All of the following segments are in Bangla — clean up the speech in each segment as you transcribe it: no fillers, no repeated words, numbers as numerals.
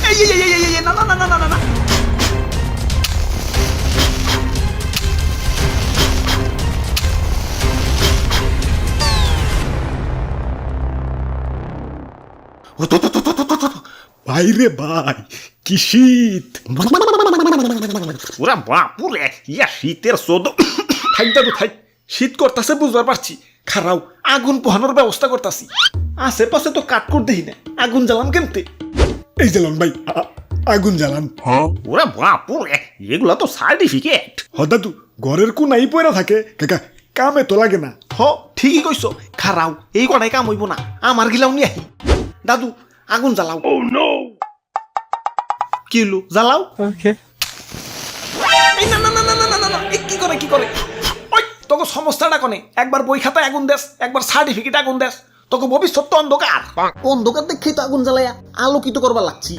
এই না না না না না না বাইরে ভাই কি শীত! ওরা বাপুরে ইয়া শীতের সোদ থাক দাদু থাক, শীত করতেছে বুঝবার পারছি, খারাও আগুন পোহানোর ব্যবস্থা করতেছি। আশেপাশে তো কাট করতে না, আগুন জ্বালাম কেমতে? এই জ্বালান ভাই, আগুন জ্বালান। ওরা বাপুরে এগুলা তো সার্টিফিকেট। হ দাদু, ঘরের কোনাই পয়রা থাকে, কাকা কামে তো লাগে না। হ ঠিকই কইছো, খারাও এই কটাই কাম হইব না, আমার গিলাও নিয়ে আহি। দাদু আগুন জ্বালাও। কি হলো, জ্বালাও। এই না না না না না না না, কি করে কি করে? ওই তোকে সমস্যাটা কোনে? একবার বই খাতায় আগুন দেস, একবার সার্টিফিকেট আগুন দেস, তোকে ভবিষ্যৎ তো অন্ধকার। অন্ধকার দেখেই তো আগুন জ্বালাইয়া আলোকিত করবার লাগছি।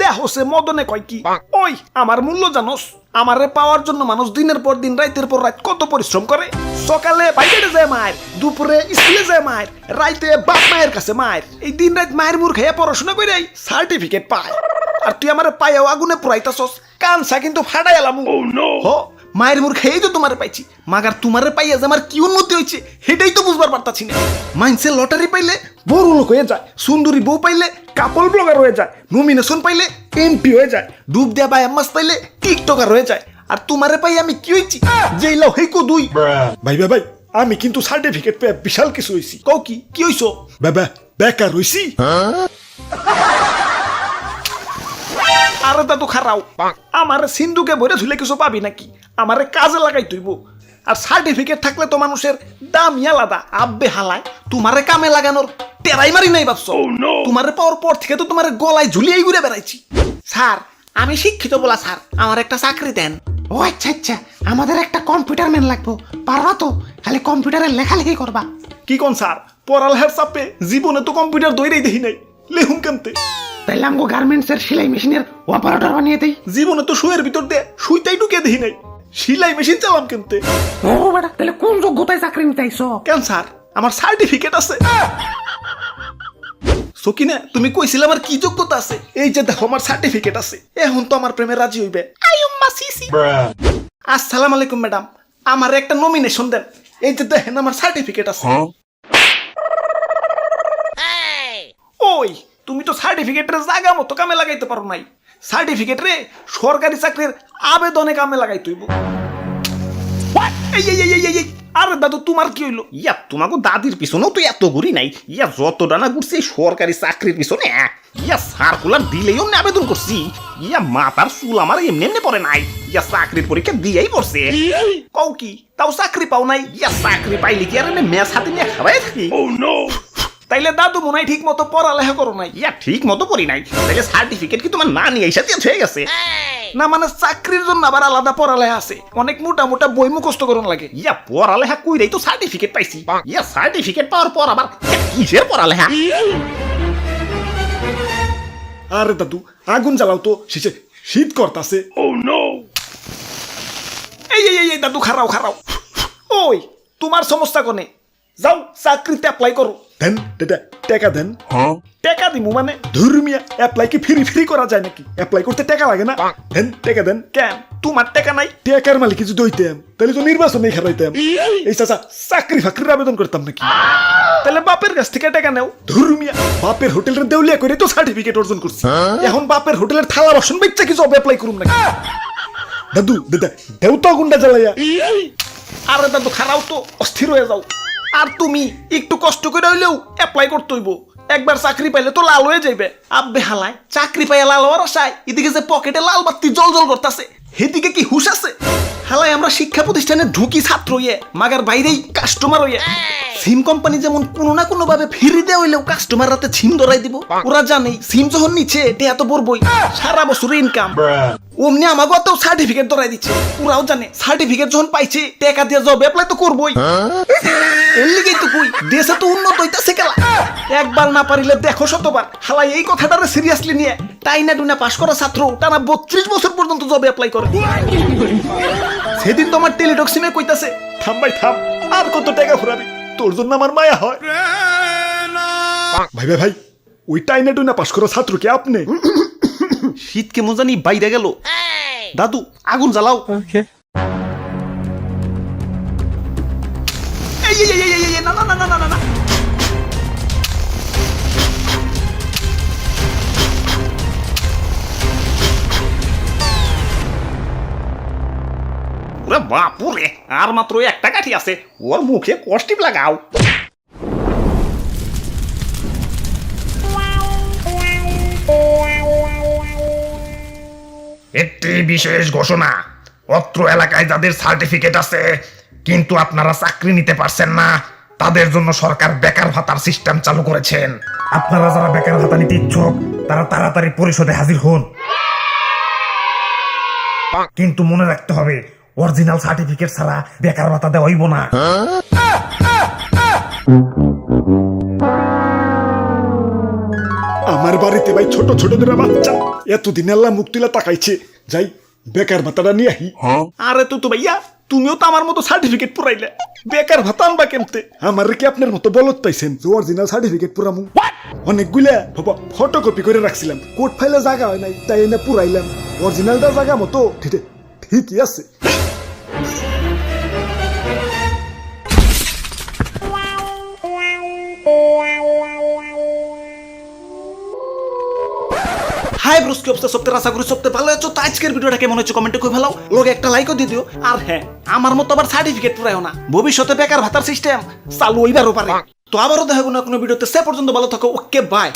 দেহ সে মদনে কয় কি, ওই আমার মূল্য জানোস? আমারে পাওয়ার জন্য মানুষ দিনের পর দিন রাতের পর রাত কত পরিশ্রম করে। সকালে বাইরে যায় মায়ের, দুপুরে স্কুলে যায় মায়ের, রাইতে বাপ মায়ের কাছে মায়ের, এই দিন রাত মায়ের মুখ খাইয়া পড়াশোনা করে সার্টিফিকেট পায়। আর তুই আমার পাইয়াও আগুনে পুরাইতাছস, কানসা কিন্তু ফাটাই এলাম। হ মায়ের মুখ খেয়েই তো তোমারে পাইছি, মাগার তোমারে পাইয়া যে আমার কি উন্নতি হয়েছে সেটাই তো বুঝবার পারতাছি না। মাইন্সে লটারি পাইলে বড় লোক হয়ে যায়, সুন্দরী বউ পাইলে কাপল ব্লগার হয়ে যায়, নমিনেশন পাইলে এমপি হয়ে যায়, ডুব দেয়া বাই আম্মাস পাইলে টিকটকার হয়ে যায়। আর তোমারে পাই আমি কি হয়েছি? যেই লাও হেকো দুই। ভাই ভাই আমি কিন্তু সার্টিফিকেট পেয়ে বিশাল কিছু হয়েছি। কও কি হইছো? বাবা বেকার হইছি। আরে দাদু খারাও, আমারে সিন্ধুকে ভরে ধুলে কিছু পাবি নাকি? আমারে কাজে লাগাই তুইব। আর সার্টিফিকেট থাকলে তো মানুষের দামই আলাদা। আব্বে হালায় তোমারে কামে লাগানোর টেরাই মারি নাই ভাবছো? তোমারে পাওয়ার পর থেকে তো তোমার গলায় ঝুলিয়েই ঘুরে বেড়াইছি। স্যার আমি শিক্ষিত বলা, স্যার আমার একটা চাকরি দেন। ও আচ্ছা আচ্ছা, আমাদের একটা কম্পিউটার ম্যান লাগবো, পারবা তো? খালি কম্পিউটারে লেখালেখি করবা। কি কোন স্যার, পড়ালেখার চাপে জীবনে তো কম্পিউটার দইরেই দেখি নাই, লেহুম কেমতে? তাইলে আমগো গার্মেন্টস এর সেলাই মেশিনের অপারেটর বানিয়ে দেই। জীবনে তো শুয়ের ভিতর দিয়ে সুইটাই ঢুকে দেখি নাই, সেলাই মেশিন চালাম কেমতে? ও বেটা, তাহলে কোন যোগ্যতায় চাকরি নিতে আইছো? কেন স্যার, আমার সার্টিফিকেট আছে। সকিনা তুমি কইছিলে আমার কি যোগ্যতা আছে? এই যে দেখো আমার সার্টিফিকেট আছে, এখন তো আমার প্রেমে রাজি হইবে। আইয়ুম্মা সিসি। আসসালামু আলাইকুম ম্যাডাম, আমার একটা নমিনেশন দেন। এই যে দেখেন আমার সার্টিফিকেট আছে। ওই তুমি তো সার্টিফিকেটের জায়গা মতো কামে লাগাইতে পারো নাই। সার্টিফিকেট রে সরকারি চাকরির আবেদনে কামে লাগাই তুইব। আরে দাদু তোমার কি হইলো? ইয়া তোমাকে দাদির পিছনেও তো এত ঘুরি নাই, ইয়া যত ডানা ঘুরছি সরকারি চাকরির পিছনে, ইয়া সার্কুলার দিলেই অমনি আবেদন করছি। ইয়া মাথার চুল আমার এমনি এমনি পড়ে নাই, ইয়া চাকরির পরীক্ষা দিয়েই পড়ছে। কও কি তাও চাকরি পাও নাই? ইয়া চাকরি পাইলে কি আর এমনি ম্যাচ হাতে নিয়ে খাওয়াই থাকি? তাইলে দাদু মনে হয় ঠিক মতো পড়ালেখা করো নাই। ইয়া ঠিক মতো পড়ি নাই, তাইলে সার্টিফিকেট কি তোমার না নিয়ে এসে হয়ে গেছে? না মানে চাকরির জন্য আবার আলাদা পড়ালেখা আছে, অনেক মোটা মোটা বই মুখস্থ করুন লাগে। ইয়া পড়ালেখা কইরাই তো সার্টিফিকেট পাইছি। ইয়া সার্টিফিকেট পাওয়ার পর আবার কিসের পড়ালেখা? আরে দাদু আগুন জ্বালাও তো, শেষে শীত করতাছে। এই দাদু খারাও খারাও। ওই তোমার সমস্যা কোনে? যাও চাকরিতে অ্যাপ্লাই করো। দেন টাকা দেন। টাকা দিমু মানে? ধর্মিয়া অ্যাপ্লাই কি ফ্রি করা যায় নাকি? অ্যাপ্লাই করতে টাকা লাগে না? দেন টাকা দেন। কেন তোমার টাকা নাই? টাকার মালিক কিছু দইতাম তাহলে তো নির্বাচনে খেলাইতাম। এই চাচা চাকরি ফাকরির আবেদন করতাম নাকি? তাহলে বাপের কাছ থেকে টাকা নেও। ধর্মিয়া বাপের হোটেলের দেউলিয়া করে তো সার্টিফিকেট অর্জন করছি, এখন বাপের হোটেলের থালা বাসন বেচা কি জব অ্যাপ্লাই করুম নাকি? দাদু দেউ তো আগুনটা জ্বালাইয়া। আরে দাদু খারাও তো, অস্থির হয়ে যাও। আর তুমি একটু কষ্ট করে হইলেও অ্যাপ্লাই করতে হইব। একবার চাকরি পাইলে তো লাল হয়ে যাইবে। আব্বে হালায় চাকরি পাইয়া লাল হওয়ার আশায় এদিকে যে পকেটে লাল বাতি জল জল করতেছে, সেদিকে কি হুশ আছে? হালায় আমরা শিক্ষা প্রতিষ্ঠানে ঢুকি ছাত্র হইয়ে, মাগার বাইরেই কাস্টমার হইয়ে। সিম কোম্পানি যেমন কোনো না কোনো ভাবে ফ্রি দেওয়া হইলেও কাস্টমার রাতে সিম ধরাই দিব। ওরা জানে সিম যখন নিচ্ছে এটা এত বড়বই সারা বছরের ইনকাম। অমনি আমাকেও তো সার্টিফিকেট ধরাই দিচ্ছে। ওরাও জানে সার্টিফিকেট যখন পাইছে টাকা দিয়ে জব অ্যাপ্লাই তো করবই। এর লিগেই তো কই দেশে তো উন্নত হইতাছে খেলা। একবার না পারিলে দেখো শতবার। হালাই এই কথাটারে সিরিয়াসলি নিয়ে টাইনা টুনা পাশ করা ছাত্র টানা 32 বছর পর্যন্ত জবে অ্যাপ্লাই করে। সেদিন তো আমার টেলিটক সিমে কইতাছে, থাম ভাই থাম, আর কত টাকা ঘুরাবি, তোর জন্য আমার মায়া হয়। ভাই ওই টাইনা টুনা পাশ করা ছাত্রকে আপনি? শীত কেমন জানি বাইরে গেল। দাদু আগুন জ্বালাও। এই, এই, এই, এই, এই, না না না না না না। ওরে বাপুরে, আর মাত্র একটা কাঠি আছে, ওর মুখে কষ্টিপ লাগাও। একটি বিশেষ ঘোষণা, অত্র এলাকায় যাদের সার্টিফিকেট আছে কিন্তু আপনারা চাকরি নিতে পারছেন না, তাদের জন্য সরকার বেকার ভাতার সিস্টেম চালু করেছেন। আপনারা যারা বেকার ভাতা নিতে ইচ্ছুক তারা তাড়াতাড়ি পরিষদে হাজির হন। কিন্তু মনে রাখতে হবে, অরিজিনাল সার্টিফিকেট ছাড়া বেকার ভাতা দেওয়া হইব না। আমার বাড়িতে ভাই ছোট ছোট দুরা বাচ্চা, এতদিন আল্লাহ মুখ তুলে তাকাইছে, যাই বেকার ভাতাটা নিয়ে আহি। আরে তো ভাইয়া, তুমিও তো আমার মতো সার্টিফিকেট পুরাইলে, বেকার ভাতা আনবা কেমতে? আমার কি আপনার মতো বলত পাইছেন যে অরিজিনাল সার্টিফিকেট পুরামু? অনেকগুলা বাবা ফটোকপি করে রাখছিলাম, কোর্ট ফাইলে জায়গা হয় নাই তাই এনে পুরাইলাম। অরিজিনালটা জায়গা মতো ঠিকই আছে। হাই ব্রোস, কি অবস্থা? সপ্তাহে আশা করি সপ্তাহে ভালো আছো। তো আজকের ভিডিওটা কেমন হচ্ছে কমেন্টে কই ফেলাও, লোক একটা লাইকও দিয়ে দিও। আর হ্যাঁ, আমার মতো আবার সার্টিফিকেট পুরাইও না, ভবিষ্যতে বেকার ভাতার সিস্টেম চালু হইবারও পারে। তো আবারও দেখাবো না কোনো ভিডিওতে, সে পর্যন্ত ভালো থাকো। Okay bye.